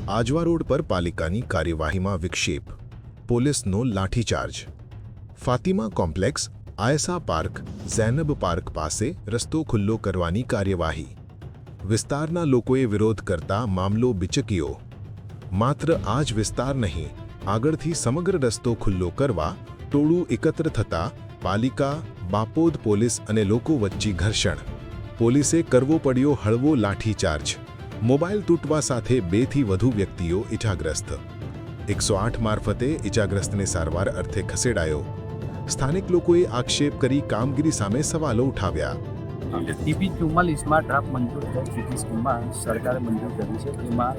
Ajwa road પર પાલિકાની કાર્યવાહીમાં વિક્ષેપ, પોલીસનો લાઠીચાર્જ। Fatima complex, Aysa park, Zainab park પાસે રસ્તો ખુલ્લો કરવાની કાર્યવાહી। વિસ્તારના લોકોએ વિરોધ કરતા મામલો બિચક્યો। માત્ર આ જ વિસ્તાર નહીં, આગળથી સમગ્ર રસ્તો ખુલ્લો કરવા ટોળું એકત્ર થતા પાલિકા, બાપોદ પોલીસ અને લોકો વચ્ચે ઘર્ષણ। પોલીસે કરવો પડ્યો હળવો લાઠીચાર્જ। મોબાઈલ તૂટવા સાથે 2 થી વધુ વ્યક્તિઓ ઇજાગ્રસ્ત। 108 મારફતે ઇજાગ્રસ્તને સારવાર અર્થે ખસેડાયો। સ્થાનિક લોકોએ આક્ષેપ કરી કામગીરી સામે સવાલો ઉઠાવ્યા। ટીપી 44માં ડ્રાફ્ટ મંજૂર થઈ સિટી સ્કીમમાં સરકારે મંજૂર કરી છે। એમાં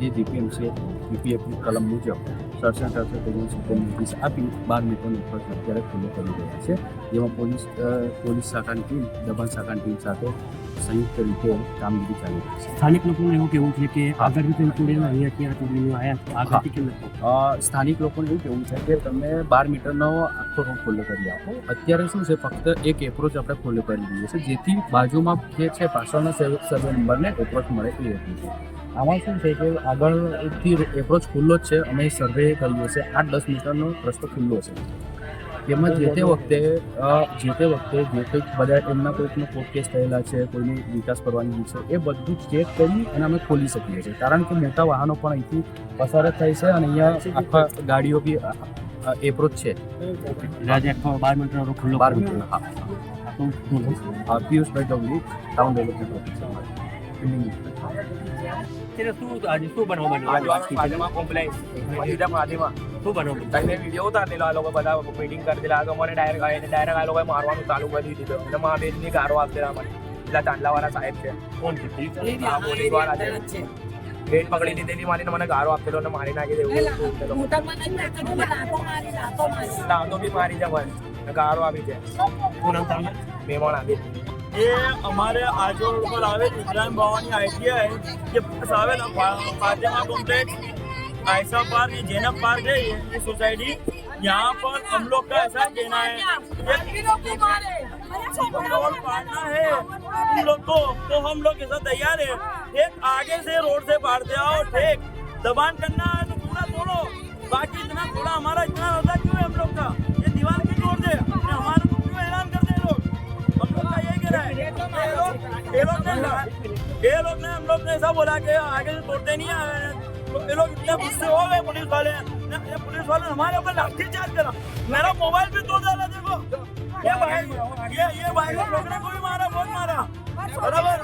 જે ડીપીએમ છે ડીપીએફની કલમ મુજબ 67 નોટિસ આપી 12 મીટરનો ઉપજ અત્યારે ખુલ્લો કરી રહ્યા છે। જેમાં પોલીસ શાખાની ટીમ, દબાણ શાખાની ટીમ સાથે સંયુક્ત રીતે કામગીરી ચાલી રહી છે। સ્થાનિક લોકોનું એવું કહેવું છે કે આગળથી કોઈ તોડેલા અહીંયા ક્યાં તોડીને આવ્યા, આગળથી કેમ નથી? સ્થાનિક લોકોનું એવું કહેવું છે કે તમે 12 મીટરનો આખો રોડ ખુલ્લો કરી આપો। અત્યારે શું છે, ફક્ત એક એપ્રોચ આપણે ખુલ્લો કરી દઈએ છીએ, જેથી બાજુમાં જે છે પાછળના સર્વે નંબરને એપ્રોચ મળે એ હતું છે। આમાં શું છે કે આગળથી એપ્રોચ ખુલ્લો જ છે, અમે સર્વે કરીએ છીએ, 8-10 મીટરનો રસ્તો ખુલ્લો છે। એમાં જે તે વખતે જે કંઈક બધા એમના કોઈકનો કોર્ટ કેસ થયેલા છે, કોઈની વિકાસ કરવાની છે, એ બધું ચેક કરી અને અમે ખોલી શકીએ છીએ। કારણ કે મોટા વાહનો પણ અહીંથી પસાર જ થાય છે અને અહીંયા આખા ગાડીઓ બી એપ્રોચ છે। આજે આખો 12 મીટરનો રોડ ખુલ્લો 12 મીટર, હા। પિયુષભાઈ ડોંગરી, ટાઉન ડેવલપમેન્ટ ઓફિસર। શું બનાવવાનું? ફાતિમા કોમ્પ્લેક્સ ફાતિમા શું બનાવવાનું? તને વિડીયો ઉતારેલો, આ લોકો બધા મીટિંગ કરેલા, તો મને ડાયરેક્ટ આ લોકોએ મારવાનું ચાલુ કરી દીધું। એટલે મા બેનની ગારો આપેલા મને, પેલા ચાંદલાવાળા સાહેબ છે, કોણ છે? પોલીસવાળા છે, બેન પકડી લીધેલી મારીને મને ગારો આપેલો અને મારી નાખી દેવું, લાતો બી મારી છે મને, ગારો આપી છે। શું નામ તારું? મહેમાન આપી ये हमारे आजोर पर आवे इब्राहिम भवानी आईटीआई ये पास आवे ना फातिमा कॉम्प्लेक्स, आयशा पार्क, ये जैनब पार्क है, ये सोसाइटी। यहाँ पर हम लोग का ऐसा कहना है रोड पाड़ना है तुम लोग को, तो हम लोग ऐसा तैयार है। ठीक आगे से रोड से पाड़ते आओ, ठीक दबान करना है तो पूरा तोड़ो, बाकी इतना थोड़ा हमारा इतना होता क्यों है हम लोग का? ये दीवार क्यों तोड़ दे, हमारे को क्यों ऐलान कर दे लोग? हम लोग का यही कहना है। ये लोग ने हम लोग ने ऐसा बोला कि आगे से तोड़ते नहीं है, तो ये लोग इतने गुस्से हो गए पुलिस वाले हमारे ऊपर लाठीचार्ज करा, मेरा मोबाइल भी तोड़ डाला। देखो ये भाई को रोकने को भी मारा, बहुत मारा, बराबर।